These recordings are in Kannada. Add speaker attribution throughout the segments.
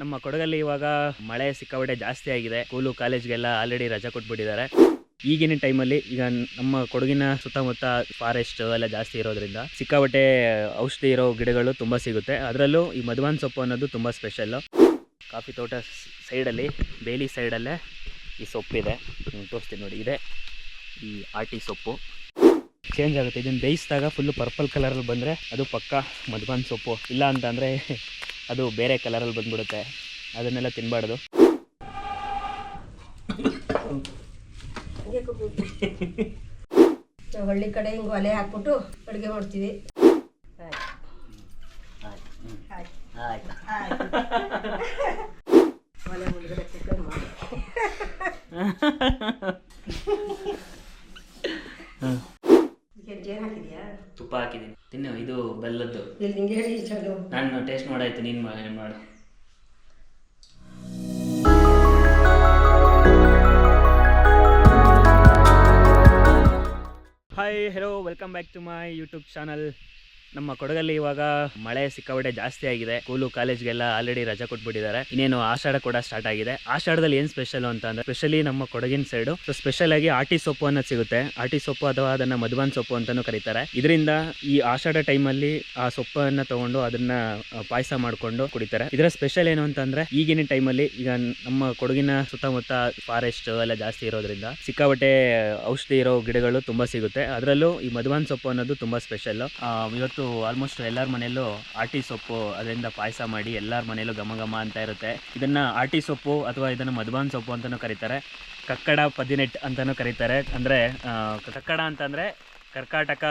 Speaker 1: ನಮ್ಮ ಕೊಡಗಲ್ಲಿ ಇವಾಗ ಮಳೆ ಸಿಕ್ಕಾಪಟ್ಟೆ ಜಾಸ್ತಿ ಆಗಿದೆ. ಸ್ಕೂಲು ಕಾಲೇಜ್ಗೆಲ್ಲ ಆಲ್ರೆಡಿ ರಜೆ ಕೊಟ್ಬಿಟ್ಟಿದ್ದಾರೆ. ಈಗಿನ ಟೈಮಲ್ಲಿ ಈಗ ನಮ್ಮ ಕೊಡಗಿನ ಸುತ್ತಮುತ್ತ ಫಾರೆಸ್ಟ್ ಎಲ್ಲ ಜಾಸ್ತಿ ಇರೋದ್ರಿಂದ ಸಿಕ್ಕಾಪಟ್ಟೆ ಔಷಧಿ ಇರೋ ಗಿಡಗಳು ತುಂಬ ಸಿಗುತ್ತೆ. ಅದರಲ್ಲೂ ಈ ಮಧುವಾನ್ ಸೊಪ್ಪು ಅನ್ನೋದು ತುಂಬ ಸ್ಪೆಷಲ್ಲು. ಕಾಫಿ ತೋಟ ಸೈಡಲ್ಲಿ ಬೇಲಿ ಸೈಡಲ್ಲೇ ಈ ಸೊಪ್ಪಿದೆ, ತೋರಿಸ್ತೀನಿ ನೋಡಿ. ಇದೆ ಈ ಆಟಿ ಸೊಪ್ಪು. ಚೇಂಜ್ ಆಗುತ್ತೆ, ಇದನ್ನು ಬೇಯಿಸಿದಾಗ ಫುಲ್ಲು ಪರ್ಪಲ್ ಕಲರಲ್ಲಿ ಬಂದರೆ ಅದು ಪಕ್ಕ ಮಧುವಾನ್ ಸೊಪ್ಪು. ಇಲ್ಲ ಅಂತಂದರೆ ಅದು ಬೇರೆ ಕಲರಲ್ಲಿ ಬಂದ್ಬಿಡುತ್ತೆ. ಅದನ್ನೆಲ್ಲ ತಿನ್ನಬಾರ್ದು.
Speaker 2: ಹಳ್ಳಿ ಕಡೆ ಹಿಂಗೆ ಒಲೆ ಹಾಕ್ಬಿಟ್ಟು ಅಡುಗೆ ಮಾಡ್ತೀವಿ. ಒಲೆ ಮುಂದ್ಗಡೆ ಕುಕ್ಕರ್ ಮಾಡಿ ಜೇನು ಹಾಕಿದ್ಯಾ?
Speaker 1: ತುಪ್ಪ ಹಾಕಿದ್ದೀನಿ, ತಿನ್ನು. ಇದು ಬೆಲ್ಲದ್ದು.
Speaker 2: ಇಲ್ಲಿ ನಿಂಗೆ ಹೇಳಿ ಚಲೋ.
Speaker 1: ನಾನು ಟೇಸ್ಟ್ ಮಾಡಾಯ್ತು, ನೀನು ಮಾಡು. Hi, hello, welcome back to my YouTube channel. ನಮ್ಮ ಕೊಡಗಲ್ಲಿ ಇವಾಗ ಮಳೆ ಸಿಕ್ಕಾಪಟ್ಟೆ ಜಾಸ್ತಿ ಆಗಿದೆ. ಸ್ಕೂಲು ಕಾಲೇಜ್ಗೆಲ್ಲ ಆಲ್ರೆಡಿ ರಜೆ ಕೊಟ್ಬಿಟ್ಟಿದ್ದಾರೆ. ಇನ್ನೇನು ಆಷಾಢ ಕೂಡ ಸ್ಟಾರ್ಟ್ ಆಗಿದೆ. ಆಷಾಢದಲ್ಲಿ ಏನು ಸ್ಪೆಷಲ್ ಅಂತ ಅಂದರೆ, ಸ್ಪೆಷಲಿ ನಮ್ಮ ಕೊಡಗಿನ ಸೈಡು ಸ್ಪೆಷಲ್ ಆಗಿ ಆಟಿ ಸೊಪ್ಪು ಅನ್ನೋದು ಸಿಗುತ್ತೆ. ಆಟಿ ಸೊಪ್ಪು ಅಥವಾ ಅದನ್ನು ಮಧುವಾನ್ ಸೊಪ್ಪು ಅಂತಲೂ ಕರೀತಾರೆ. ಇದರಿಂದ ಈ ಆಷಾಢ ಟೈಮಲ್ಲಿ ಆ ಸೊಪ್ಪನ್ನು ತಗೊಂಡು ಅದನ್ನ ಪಾಯಸ ಮಾಡಿಕೊಂಡು ಕುಡಿತಾರೆ. ಇದರ ಸ್ಪೆಷಲ್ ಏನು ಅಂತಂದರೆ, ಈಗಿನ ಟೈಮಲ್ಲಿ ಈಗ ನಮ್ಮ ಕೊಡಗಿನ ಸುತ್ತಮುತ್ತ ಫಾರೆಸ್ಟ್ ಎಲ್ಲ ಜಾಸ್ತಿ ಇರೋದ್ರಿಂದ ಸಿಕ್ಕಾಪಟ್ಟೆ ಔಷಧಿ ಇರೋ ಗಿಡಗಳು ತುಂಬ ಸಿಗುತ್ತೆ. ಅದರಲ್ಲೂ ಈ ಮಧುವಾನ್ ಸೊಪ್ಪು ಅನ್ನೋದು ತುಂಬ ಸ್ಪೆಷಲ್ಲು. ಇವತ್ತು ಆಲ್ಮೋಸ್ಟ್ ಎಲ್ಲರ ಮನೆಯಲ್ಲೂ ಆಟಿ ಸೊಪ್ಪು, ಅದರಿಂದ ಪಾಯಸ ಮಾಡಿ ಎಲ್ಲರ ಮನೆಯಲ್ಲೂ ಘಮ ಘಮ ಅಂತ ಇರುತ್ತೆ. ಇದನ್ನ ಆಟಿ ಸೊಪ್ಪು ಅಥವಾ ಇದನ್ನು ಮಧುವಾನ್ ಸೊಪ್ಪು ಅಂತಲೂ ಕರೀತಾರೆ. ಕಕ್ಕಡ 18 ಅಂತಲೂ ಕರೀತಾರೆ. ಅಂದರೆ ಕಕ್ಕಡ ಅಂತಂದರೆ ಕರ್ಕಾಟಕ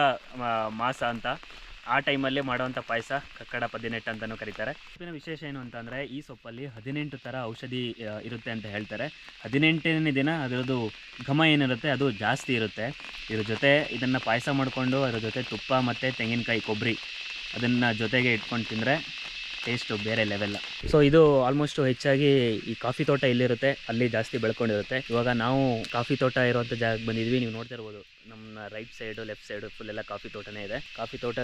Speaker 1: ಮಾಸ ಅಂತ, ಆ ಟೈಮಲ್ಲಿ ಮಾಡೋವಂಥ ಪಾಯಸ ಕಕ್ಕಡ 18 ಅಂತಲೂ ಕರೀತಾರೆ. ಸೊಪ್ಪಿನ ವಿಶೇಷ ಏನು ಅಂತಂದರೆ, ಈ ಸೊಪ್ಪಲ್ಲಿ 18 ಥರ ಔಷಧಿ ಇರುತ್ತೆ ಅಂತ ಹೇಳ್ತಾರೆ. 18ನೇ ದಿನ ಅದರದ್ದು ಘಮ ಏನಿರುತ್ತೆ ಅದು ಜಾಸ್ತಿ ಇರುತ್ತೆ. ಇದ್ರ ಜೊತೆ ಇದನ್ನು ಪಾಯಸ ಮಾಡಿಕೊಂಡು ಅದ್ರ ಜೊತೆ ತುಪ್ಪ ಮತ್ತು ತೆಂಗಿನಕಾಯಿ, ಕೊಬ್ಬರಿ ಅದನ್ನು ಜೊತೆಗೆ ಇಟ್ಕೊಂಡು ತಿಂದರೆ ಟೇಸ್ಟು ಬೇರೆ ಲೆವೆಲ್ಲ. ಸೊ ಇದು ಆಲ್ಮೋಸ್ಟು ಹೆಚ್ಚಾಗಿ ಈ ಕಾಫಿ ತೋಟ ಇಲ್ಲಿರುತ್ತೆ, ಅಲ್ಲಿ ಜಾಸ್ತಿ ಬೆಳ್ಕೊಂಡಿರುತ್ತೆ. ಇವಾಗ ನಾವು ಕಾಫಿ ತೋಟ ಇರುವಂಥ ಜಾಗಕ್ಕೆ ಬಂದಿದ್ವಿ. ನೀವು ನೋಡ್ತಾ ಇರ್ಬೋದು, ನಮ್ಮ right side left side full ಎಲ್ಲ ಕಾಫಿ ತೋಟನೇ ಇದೆ. ಕಾಫಿ ತೋಟ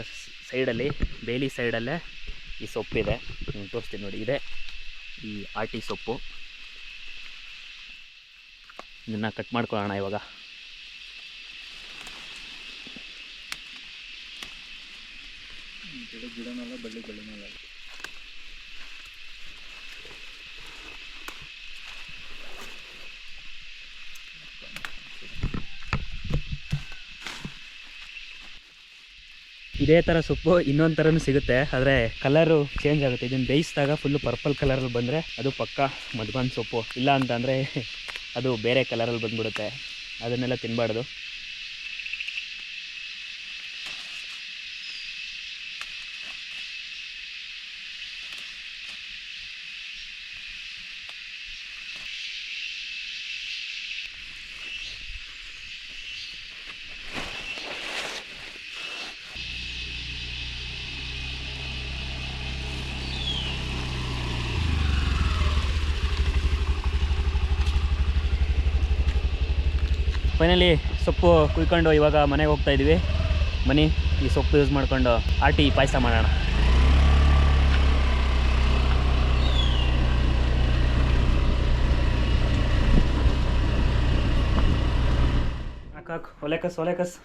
Speaker 1: ಸೈಡಲ್ಲಿ ಬೇಲಿ ಸೈಡಲ್ಲೇ ಈ ಸೊಪ್ಪಿದೆ, ತೋರಿಸ್ತೀನಿ ನೋಡಿ. ಇದೆ ಈ ಆಟಿ ಸೊಪ್ಪು. ಇದನ್ನು ಕಟ್ ಮಾಡ್ಕೊಳ್ಳೋಣ ಇವಾಗ. ಇದೇ ಥರ ಸೊಪ್ಪು ಇನ್ನೊಂದು ಥರನೂ ಸಿಗುತ್ತೆ, ಆದರೆ ಕಲರು ಚೇಂಜ್ ಆಗುತ್ತೆ. ಇದನ್ನು ಬೇಯಿಸಿದಾಗ ಫುಲ್ಲು ಪರ್ಪಲ್ ಕಲರಲ್ಲಿ ಬಂದರೆ ಅದು ಪಕ್ಕ ಮಧುವಾನ್ ಸೊಪ್ಪು. ಇಲ್ಲ ಅಂತಂದರೆ ಅದು ಬೇರೆ ಕಲರಲ್ಲಿ ಬಂದ್ಬಿಡುತ್ತೆ. ಅದನ್ನೆಲ್ಲ ತಿನ್ನಬಾರ್ದು. ಫೈನಲಿ ಸೊಪ್ಪು ಕುಯ್ಕೊಂಡು ಇವಾಗ ಮನೆಗೆ ಹೋಗ್ತಾ ಇದ್ದೀವಿ. ಬನ್ನಿ, ಈ ಸೊಪ್ಪು ಯೂಸ್ ಮಾಡಿಕೊಂಡು ಆಟಿ ಪಾಯಸ ಮಾಡೋಣ. ಹಾಕು, ಒಲೆಕಸ್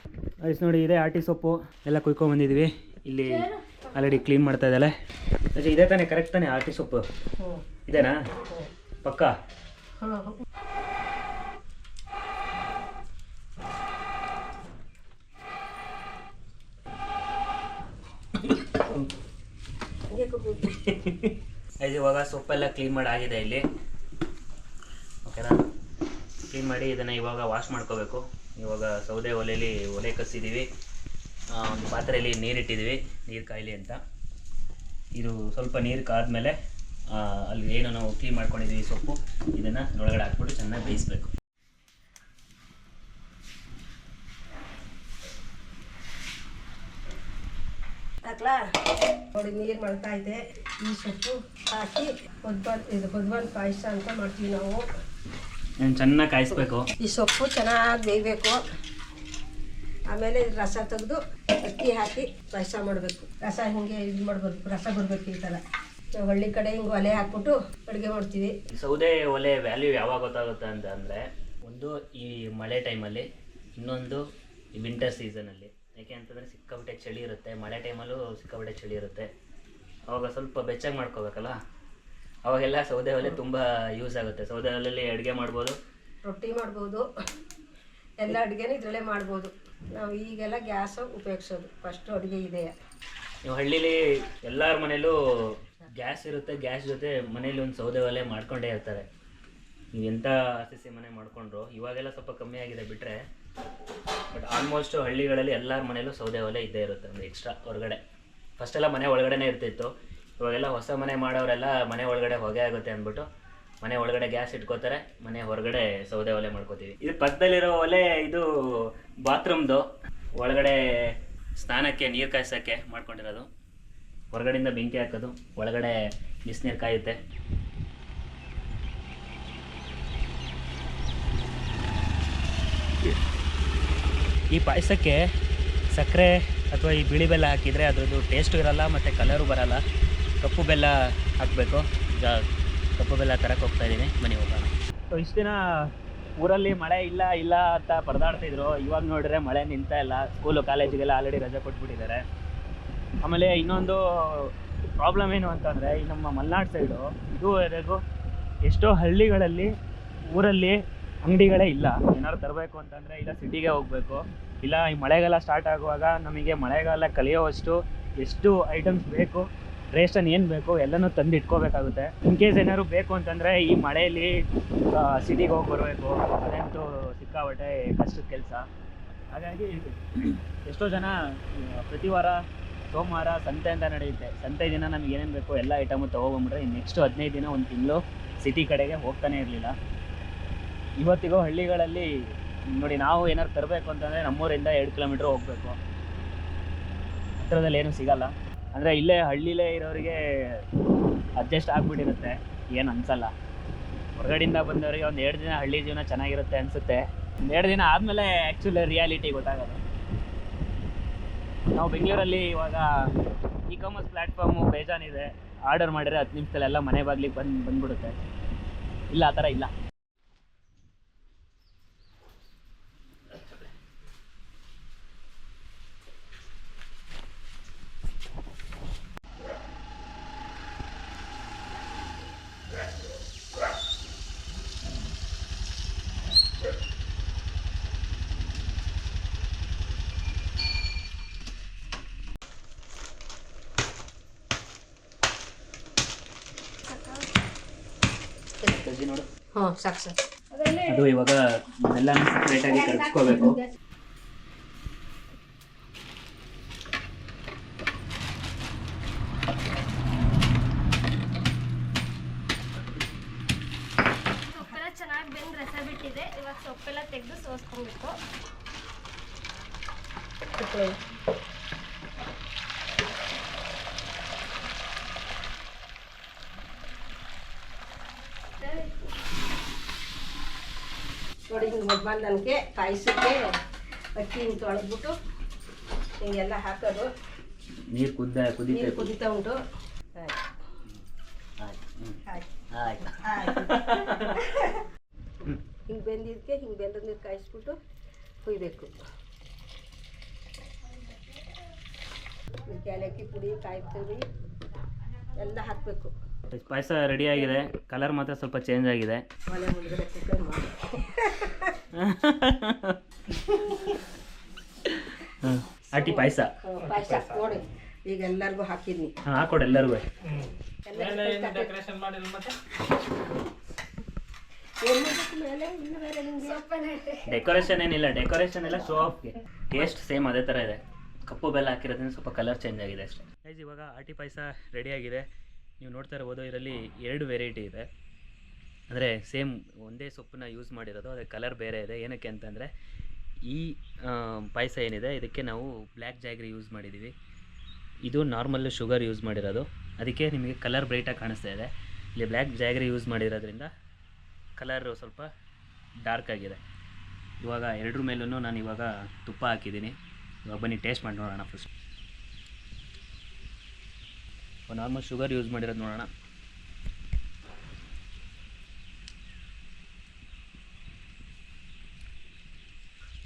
Speaker 1: ಐಸ್ ನೋಡಿ. ಇದೆ ಆಟಿ ಸೊಪ್ಪು ಎಲ್ಲ ಕುಯ್ಕೊಂಡ್ಬಂದಿದ್ದೀವಿ. ಇಲ್ಲಿ ಆಲ್ರೆಡಿ ಕ್ಲೀನ್ ಮಾಡ್ತಾ ಇದ್ದಾಳೆ. ಇದೇ ತಾನೇ ಕರೆಕ್ಟ್ ತಾನೇ ಆಟಿ ಸೊಪ್ಪು? ಇದೇನಾ ಪಕ್ಕ? ಇವಾಗ ಸೊಪ್ಪೆಲ್ಲ ಕ್ಲೀನ್ ಮಾಡಿ ಆಗಿದೆ ಇಲ್ಲಿ, ಓಕೆನಾ? ಕ್ಲೀನ್ ಮಾಡಿ ಇದನ್ನು ಇವಾಗ ವಾಶ್ ಮಾಡ್ಕೋಬೇಕು. ಇವಾಗ ಸೌದೆ ಒಲೆಯಲ್ಲಿ ಒಲೆ ಕಸಿದ್ದೀವಿ. ಒಂದು ಪಾತ್ರೆಯಲ್ಲಿ ನೀರಿಟ್ಟಿದ್ದೀವಿ, ನೀರು ಕಾಯಲಿ ಅಂತ. ಇದು ಸ್ವಲ್ಪ ನೀರು ಕಾದ್ಮೇಲೆ ಅಲ್ಲಿ ಏನು ನಾವು ಕ್ಲೀನ್ ಮಾಡ್ಕೊಂಡಿದ್ದೀವಿ ಸೊಪ್ಪು, ಇದನ್ನು ಒಳಗಡೆ ಹಾಕ್ಬಿಟ್ಟು ಚೆನ್ನಾಗಿ ಬೇಯಿಸ್ಬೇಕು.
Speaker 2: ಹಾಕ್ಲಾ ನೋಡಿ, ನೀರು ಮಾಡ್ತಾ ಇದೆ. ಈ ಸೊಪ್ಪು ಹಾಕಿ ಮಧುವಾನ್ ಪಾಯಸ ಅಂತ ಮಾಡ್ತೀವಿ ನಾವು.
Speaker 1: ಚೆನ್ನಾಗಿ ಕಾಯಿಸ್ಬೇಕು.
Speaker 2: ಈ ಸೊಪ್ಪು ಚೆನ್ನಾಗಿ ಬೇಯಬೇಕು. ಆಮೇಲೆ ರಸ ತೆಗೆದು ಅಕ್ಕಿ ಹಾಕಿ ಪಾಯಸ ಮಾಡಬೇಕು. ರಸ ಹಿಂಗೆ ಇದು ಮಾಡಬೇಕು, ರಸ ಬರಬೇಕು ಈ ಥರ. ನಾವು ಹಳ್ಳಿ ಕಡೆ ಹಿಂಗೆ ಒಲೆ ಹಾಕ್ಬಿಟ್ಟು ಅಡುಗೆ ಮಾಡ್ತೀವಿ.
Speaker 1: ಈ ಸೌದೆ ಒಲೆ ವ್ಯಾಲ್ಯೂ ಯಾವಾಗ ಗೊತ್ತಾಗುತ್ತೆ ಅಂತ ಅಂದರೆ, ಒಂದು ಈ ಮಳೆ ಟೈಮಲ್ಲಿ, ಇನ್ನೊಂದು ಈ ವಿಂಟರ್ ಸೀಸನಲ್ಲಿ. ಯಾಕೆ ಅಂತಂದರೆ ಸಿಕ್ಕಾಪಟ್ಟೆ ಚಳಿ ಇರುತ್ತೆ, ಮಳೆ ಟೈಮಲ್ಲೂ ಸಿಕ್ಕಾಪಟ್ಟೆ ಚಳಿ ಇರುತ್ತೆ. ಅವಾಗ ಸ್ವಲ್ಪ ಬೆಚ್ಚಗೆ ಮಾಡ್ಕೋಬೇಕಲ್ಲ, ಅವಾಗೆಲ್ಲ ಸೌದೆ ಒಲೆ ತುಂಬ ಯೂಸ್ ಆಗುತ್ತೆ. ಸೌದೆ ಒಲೆಯಲ್ಲಿ ಅಡುಗೆ ಮಾಡ್ಬೋದು,
Speaker 2: ರೊಟ್ಟಿ ಮಾಡ್ಬೋದು, ಎಲ್ಲ ಅಡುಗೆನೂ ಇದರಲ್ಲೇ ಮಾಡ್ಬೋದು. ನಾವು ಈಗೆಲ್ಲ ಗ್ಯಾಸು ಉಪಯೋಗಿಸೋದು, ಫಸ್ಟು ಅಡುಗೆ ಇದೆ.
Speaker 1: ನೀವು ಹಳ್ಳೀಲಿ ಎಲ್ಲರ ಮನೇಲೂ ಗ್ಯಾಸ್ ಇರುತ್ತೆ, ಗ್ಯಾಸ್ ಜೊತೆ ಮನೇಲಿ ಒಂದು ಸೌದೆ ಒಲೆ ಮಾಡ್ಕೊಂಡೇ ಇರ್ತಾರೆ. ನೀವು ಎಂಥ ಆರ್.ಸಿ.ಸಿ ಮನೆ ಮಾಡ್ಕೊಂಡ್ರು, ಇವಾಗೆಲ್ಲ ಸ್ವಲ್ಪ ಕಮ್ಮಿ ಆಗಿದೆ ಬಿಟ್ಟರೆ, ಬಟ್ ಆಲ್ಮೋಸ್ಟ್ ಹಳ್ಳಿಗಳಲ್ಲಿ ಎಲ್ಲರ ಮನೇಲೂ ಸೌದೆ ಒಲೆ ಇದ್ದೇ ಇರುತ್ತೆ, ಒಂದು ಎಕ್ಸ್ಟ್ರಾ ಹೊರಗಡೆ. ಫಸ್ಟೆಲ್ಲ ಮನೆ ಒಳಗಡೆನೇ ಇರ್ತಿತ್ತು, ಇವಾಗೆಲ್ಲ ಹೊಸ ಮನೆ ಮಾಡೋರೆಲ್ಲ ಮನೆ ಒಳಗಡೆ ಹೊಗೆ ಆಗುತ್ತೆ ಅಂದ್ಬಿಟ್ಟು ಮನೆ ಒಳಗಡೆ ಗ್ಯಾಸ್ ಇಟ್ಕೋತಾರೆ, ಮನೆ ಹೊರಗಡೆ ಸೌದೆ ಒಲೆ ಮಾಡ್ಕೋತೀವಿ. ಇದು ಪಕ್ಕದಲ್ಲಿರೋ ಒಲೆ, ಇದು ಬಾತ್ರೂಮ್ದು ಒಳಗಡೆ ಸ್ನಾನಕ್ಕೆ ನೀರು ಕಾಯಿಸೋಕ್ಕೆ ಮಾಡ್ಕೊಂಡಿರೋದು. ಹೊರಗಡೆಯಿಂದ ಬೆಂಕಿ ಹಾಕೋದು, ಒಳಗಡೆ ಬಿಸಿನೀರು ಕಾಯುತ್ತೆ. ಈ ಪಾಯಸಕ್ಕೆ ಸಕ್ಕರೆ ಅಥವಾ ಈ ಬಿಳಿ ಬೆಲ್ಲ ಹಾಕಿದರೆ ಅದರದ್ದು ಟೇಸ್ಟು ಇರಲ್ಲ ಮತ್ತು ಕಲರು ಬರಲ್ಲ. ಕಪ್ಪು ಬೆಲ್ಲ ಹಾಕಬೇಕು. ಈಗ ಕಪ್ಪು ಬೆಲ್ಲ ತರಕ್ಕೆ ಹೋಗ್ತಾಯಿದ್ದೀನಿ, ಬನ್ನಿ ಹೋಗೋಣ. ಸೊ ಇಷ್ಟು ದಿನ ಊರಲ್ಲಿ ಮಳೆ ಇಲ್ಲ ಇಲ್ಲ ಅಂತ ಪರದಾಡ್ತಿದ್ರು. ಇವಾಗ ನೋಡಿದ್ರೆ ಮಳೆ ನಿಂತ ಇಲ್ಲ. ಸ್ಕೂಲು ಕಾಲೇಜಿಗೆಲ್ಲ ಆಲ್ರೆಡಿ ರಜೆ ಕೊಟ್ಬಿಟ್ಟಿದ್ದಾರೆ. ಆಮೇಲೆ ಇನ್ನೊಂದು ಪ್ರಾಬ್ಲಮ್ ಏನು ಅಂತಂದರೆ, ಈ ನಮ್ಮ ಮಲೆನಾಡು ಸೈಡು ಇದುವರೆಗೂ ಎಷ್ಟೋ ಹಳ್ಳಿಗಳಲ್ಲಿ ಊರಲ್ಲಿ ಅಂಗಡಿಗಳೇ ಇಲ್ಲ. ಏನಾದ್ರು ತರಬೇಕು ಅಂತಂದರೆ ಇಲ್ಲ ಸಿಟಿಗೆ ಹೋಗಬೇಕು, ಇಲ್ಲ ಈ ಮಳೆಗಾಲ ಸ್ಟಾರ್ಟ್ ಆಗುವಾಗ ನಮಗೆ ಮಳೆಗಾಲ ಕಲಿಯೋವಷ್ಟು ಎಷ್ಟು ಐಟಮ್ಸ್ ಬೇಕು, ರೇಷನ್ ಏನು ಬೇಕು ಎಲ್ಲನೂ ತಂದು ಇಟ್ಕೋಬೇಕಾಗುತ್ತೆ. ಇನ್ ಕೇಸ್ ಏನಾದ್ರು ಬೇಕು ಅಂತಂದರೆ ಈ ಮಳೆಯಲ್ಲಿ ಸಿಟಿಗೆ ಹೋಗಿ ಬರಬೇಕು, ಅದಂತೂ ಸಿಕ್ಕಾಬಟ್ಟೆ ಕಷ್ಟದ ಕೆಲಸ. ಹಾಗಾಗಿ ಎಷ್ಟೋ ಜನ ಪ್ರತಿ ವಾರ ಸೋಮವಾರ ಸಂತೆ ಅಂತ ನಡೆಯುತ್ತೆ. ಸಂತೆ ದಿನ ನಮ್ಗೆ ಏನೇನು ಬೇಕು ಎಲ್ಲ ಐಟಮು ತೊಗೊಬಂದ್ಬಿಟ್ರೆ ನೆಕ್ಸ್ಟ್ 15 ದಿನ, ಒಂದು ತಿಂಗಳು ಸಿಟಿ ಕಡೆಗೆ ಹೋಗ್ತಾನೆ ಇರಲಿಲ್ಲ. ಇವತ್ತಿಗೂ ಹಳ್ಳಿಗಳಲ್ಲಿ ನೋಡಿ, ನಾವು ಏನಾದ್ರು ತರಬೇಕು ಅಂತಂದರೆ ನಮ್ಮೂರಿಂದ 2 ಕಿಲೋಮೀಟ್ರ್ ಹೋಗಬೇಕು. ಹತ್ರದಲ್ಲಿ ಏನೂ ಸಿಗಲ್ಲ. ಅಂದರೆ ಇಲ್ಲೇ ಹಳ್ಳಿಲೇ ಇರೋರಿಗೆ ಅಡ್ಜಸ್ಟ್ ಆಗಿಬಿಟ್ಟಿರುತ್ತೆ, ಏನು ಅನಿಸಲ್ಲ. ಹೊರಗಡೆಯಿಂದ ಬಂದವರಿಗೆ ಒಂದು 2 ದಿನ ಹಳ್ಳಿ ಜೀವನ ಚೆನ್ನಾಗಿರುತ್ತೆ ಅನಿಸುತ್ತೆ. 2 ದಿನ ಆದಮೇಲೆ ಆ್ಯಕ್ಚುಲಿ ರಿಯಾಲಿಟಿ ಗೊತ್ತಾಗೋದು. ನಾವು ಬೆಂಗಳೂರಲ್ಲಿ ಇವಾಗ ಇ-ಕಾಮರ್ಸ್ ಪ್ಲ್ಯಾಟ್ಫಾರ್ಮು ಬೇಜಾನಿದೆ. ಆರ್ಡರ್ ಮಾಡಿದರೆ 10 ನಿಮಿಷದಲ್ಲೆಲ್ಲ ಮನೆ ಬಾಗಿಲಿಗೆ ಬಂದ್ಬಿಡುತ್ತೆ. ಇಲ್ಲ, ಆ ಥರ ಇಲ್ಲ. ನೋಡು,
Speaker 2: ಹ್ಞೂ ಸಾಕು ಸರ್.
Speaker 1: ಅದು ಇವಾಗ ಎಲ್ಲ ಸಪ್ರೇಟಾಗಿ ಕರ್ಸ್ಕೋಬೇಕು.
Speaker 3: ಸೊಪ್ಪೆಲ್ಲ ಚೆನ್ನಾಗಿ ಬೆಂದು ರಸ ಬಿಟ್ಟಿದೆ. ಇವಾಗ ಸೊಪ್ಪೆಲ್ಲ ತೆಗೆದು ಸೋಸ್ಕೊಬೇಕು.
Speaker 2: ನೋಡಿ, ಹಿಂಗೆ ಮೊದಲು ನನಗೆ ಪಾಯಸಕ್ಕೆ ಅಕ್ಕಿ ಹಿಂಗೆ ತೊಳೆದ್ಬಿಟ್ಟು ಹಿಂಗೆಲ್ಲ ಹಾಕೋದು.
Speaker 1: ನೀರು
Speaker 2: ನೀರು ಕುದೀತಾ ಉಂಟು. ಹಿಂಗೆ ಬೆಂದಿದ್ದಕ್ಕೆ ಹಿಂಗೆ ಬೆಂದ ನೀರು ಕಾಯಿಸ್ಬಿಟ್ಟು ಕುಯ್ಬೇಕು. ಏಲಕ್ಕಿ ಪುಡಿ, ಕಾಯಿ ತುರಿ ಎಲ್ಲ ಹಾಕಬೇಕು.
Speaker 1: ಪಾಯಸ ರೆಡಿ ಆಗಿದೆ. ಕಲರ್ ಮಾತ್ರ ಸ್ವಲ್ಪ ಚೇಂಜ್ ಆಗಿದೆ.
Speaker 2: ಒಲೆ ಮುಂದ್ಗಡೆ ಕುಕ್ಕರ್ ಮಾಡಿ
Speaker 1: ಅಟ್ಟಿ ಪಾಯಸ
Speaker 2: ನೋಡಿ, ಈಗ ಎಲ್ಲರಿಗೂ ಹಾಕಿದ್ನಿ.
Speaker 1: ಹಾಕೊಡು ಎಲ್ಲರಿಗೂ. ಡೆಕೋರೇಷನ್ ಏನಿಲ್ಲ, ಡೆಕೋರೇಷನ್ ಎಲ್ಲ ಶೋ ಆಫ್ಗೆ. ಟೇಸ್ಟ್ ಸೇಮ್ ಅದೇ ಥರ ಇದೆ. ಕಪ್ಪು ಬೆಲ್ಲ ಹಾಕಿರೋದ್ರಿಂದ ಸ್ವಲ್ಪ ಕಲರ್ ಚೇಂಜ್ ಆಗಿದೆ ಅಷ್ಟೇ. ಗೈಸ್, ಇವಾಗ ಆಟಿ ಪಾಯಸ ರೆಡಿಯಾಗಿದೆ. ನೀವು ನೋಡ್ತಾ ಇರ್ಬೋದು, ಇದರಲ್ಲಿ 2 ವೆರೈಟಿ ಇದೆ. ಅಂದರೆ ಸೇಮ್ ಒಂದೇ ಸೊಪ್ಪನ್ನ ಯೂಸ್ ಮಾಡಿರೋದು, ಅದೇ ಕಲರ್ ಬೇರೆ ಇದೆ. ಏನಕ್ಕೆ ಅಂತಂದರೆ ಈ ಪಾಯಸ ಏನಿದೆ ಇದಕ್ಕೆ ನಾವು ಬ್ಲ್ಯಾಕ್ ಜಾಗ್ರಿ ಯೂಸ್ ಮಾಡಿದ್ದೀವಿ. ಇದು ನಾರ್ಮಲ್ಲು ಶುಗರ್ ಯೂಸ್ ಮಾಡಿರೋದು, ಅದಕ್ಕೆ ನಿಮಗೆ ಕಲರ್ ಬ್ರೈಟಾಗಿ ಕಾಣಿಸ್ತಾ ಇದೆ. ಇಲ್ಲಿ ಬ್ಲ್ಯಾಕ್ ಜಾಗ್ರಿ ಯೂಸ್ ಮಾಡಿರೋದ್ರಿಂದ ಕಲರು ಸ್ವಲ್ಪ ಡಾರ್ಕ್ ಆಗಿದೆ. ಇವಾಗ 2 ಮೇಲೂ ನಾನು ಇವಾಗ ತುಪ್ಪ ಹಾಕಿದ್ದೀನಿ. ಇವಾಗ ಬನ್ನಿ ಟೇಸ್ಟ್ ಮಾಡಿ ನೋಡೋಣ ಫಸ್ಟ್. ನಾರ್ಮಲ್ ಶುಗರ್ ಯೂಸ್ ಮಾಡಿರೋದು ನೋಡೋಣ.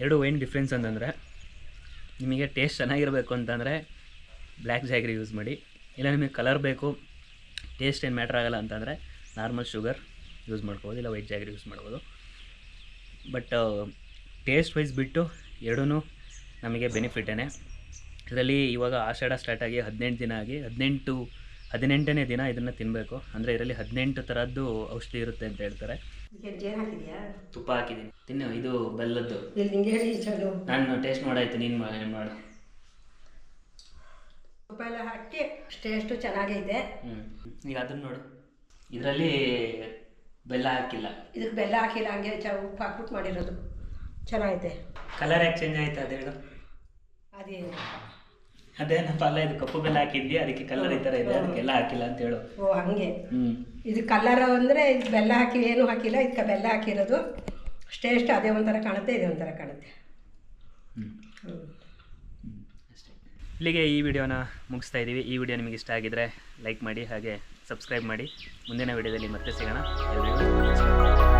Speaker 1: ಎರಡು ಏನು ಡಿಫ್ರೆನ್ಸ್ ಅಂತಂದರೆ, ನಿಮಗೆ ಟೇಸ್ಟ್ ಚೆನ್ನಾಗಿರಬೇಕು ಅಂತಂದರೆ ಬ್ಲ್ಯಾಕ್ ಜಾಗ್ರಿ ಯೂಸ್ ಮಾಡಿ, ಇಲ್ಲ ನಿಮಗೆ ಕಲರ್ ಬೇಕು, ಟೇಸ್ಟ್ ಏನು ಮ್ಯಾಟ್ರ್ ಆಗೋಲ್ಲ ಅಂತಂದರೆ ನಾರ್ಮಲ್ ಶುಗರ್ ಯೂಸ್ ಮಾಡ್ಬೋದು, ಇಲ್ಲ ವೈಟ್ ಜಾಗ್ರಿ ಯೂಸ್ ಮಾಡ್ಬೋದು. ಬಟ್ ಟೇಸ್ಟ್ ವೈಸ್ ಬಿಟ್ಟು ಎರಡೂ ನಮಗೆ ಬೆನಿಫಿಟೇ. ಇದರಲ್ಲಿ ಇವಾಗ ಆಷಾಢ ಸ್ಟಾರ್ಟ್ ಆಗಿ 18 ದಿನ ಆಗಿ 18ನೇ ದಿನ ಇದನ್ನು ತಿನ್ನಬೇಕು. ಅಂದರೆ ಇದರಲ್ಲಿ 18 ಥರದ್ದು ಔಷಧಿ ಇರುತ್ತೆ ಅಂತ ಹೇಳ್ತಾರೆ.
Speaker 2: ಜೇನು ಹಾಕಿದ್ಯಾ?
Speaker 1: ತುಪ್ಪ ಹಾಕಿದ್ದೀನಿ, ತಿನ್ನು. ಇದು ಬೆಲ್ಲದ್ದು.
Speaker 2: ಇಲ್ಲಿ ನಿಂಗೆ ಹೇಳಿ ಚಲು.
Speaker 1: ನಾನು ಟೇಸ್ಟ್ ಮಾಡಾಯ್ತು, ನೀನು ಮಾಡು.
Speaker 2: ತುಪ್ಪ ಎಲ್ಲ ಹಾಕಿ ಟೇಸ್ಟು ಚೆನ್ನಾಗೈತೆ.
Speaker 1: ಈಗ ಅದನ್ನು ನೋಡು, ಇದರಲ್ಲಿ ಬೆಲ್ಲ ಹಾಕಿಲ್ಲ.
Speaker 2: ಇದಕ್ಕೆ ಬೆಲ್ಲ ಹಾಕಿಲ್ಲ, ಹಂಗೆ ಉಪ್ಪು ಹಾಕ್ಬಿಟ್ಟು ಮಾಡಿರೋದು. ಚೆನ್ನಾಗೈತೆ.
Speaker 1: ಕಲರ್ ಯಾಕೆ ಚೇಂಜ್ ಆಯ್ತು ಅದು ಹೇಳು? ಅದೇನಪ್ಪ, ಅಲ್ಲ ಇದು ಕಪ್ಪು ಬೆಲ್ಲ ಹಾಕಿದ್ವಿ, ಅದಕ್ಕೆ ಕಲರ್ ಈ ಥರ ಇದೆ, ಅದಕ್ಕೆಲ್ಲ ಹಾಕಿಲ್ಲ ಅಂತ ಹೇಳು.
Speaker 2: ಓ ಹಂಗೆ. ಇದು ಕಲರ್ ಅಂದರೆ ಇದು ಬೆಲ್ಲ ಹಾಕಿ ಏನೂ ಹಾಕಿಲ್ಲ, ಇದಕ್ಕೆ ಬೆಲ್ಲ ಹಾಕಿರೋದು. ಟೇಸ್ಟ್ ಅದೇ ಒಂಥರ ಕಾಣುತ್ತೆ, ಇದೇ ಒಂಥರ ಕಾಣುತ್ತೆ.
Speaker 1: ಅಷ್ಟೇ. ಇಲ್ಲಿಗೆ ಈ ವಿಡಿಯೋನ ಮುಗಿಸ್ತಾ ಇದ್ದೀವಿ. ಈ ವಿಡಿಯೋ ನಿಮಗೆ ಇಷ್ಟ ಆಗಿದ್ರೆ ಲೈಕ್ ಮಾಡಿ, ಹಾಗೆ ಸಬ್ಸ್ಕ್ರೈಬ್ ಮಾಡಿ. ಮುಂದಿನ ವಿಡಿಯೋದಲ್ಲಿ ಮತ್ತೆ ಸಿಗೋಣ. ಎಲ್ರಿಗೂ ನಮಸ್ಕಾರ.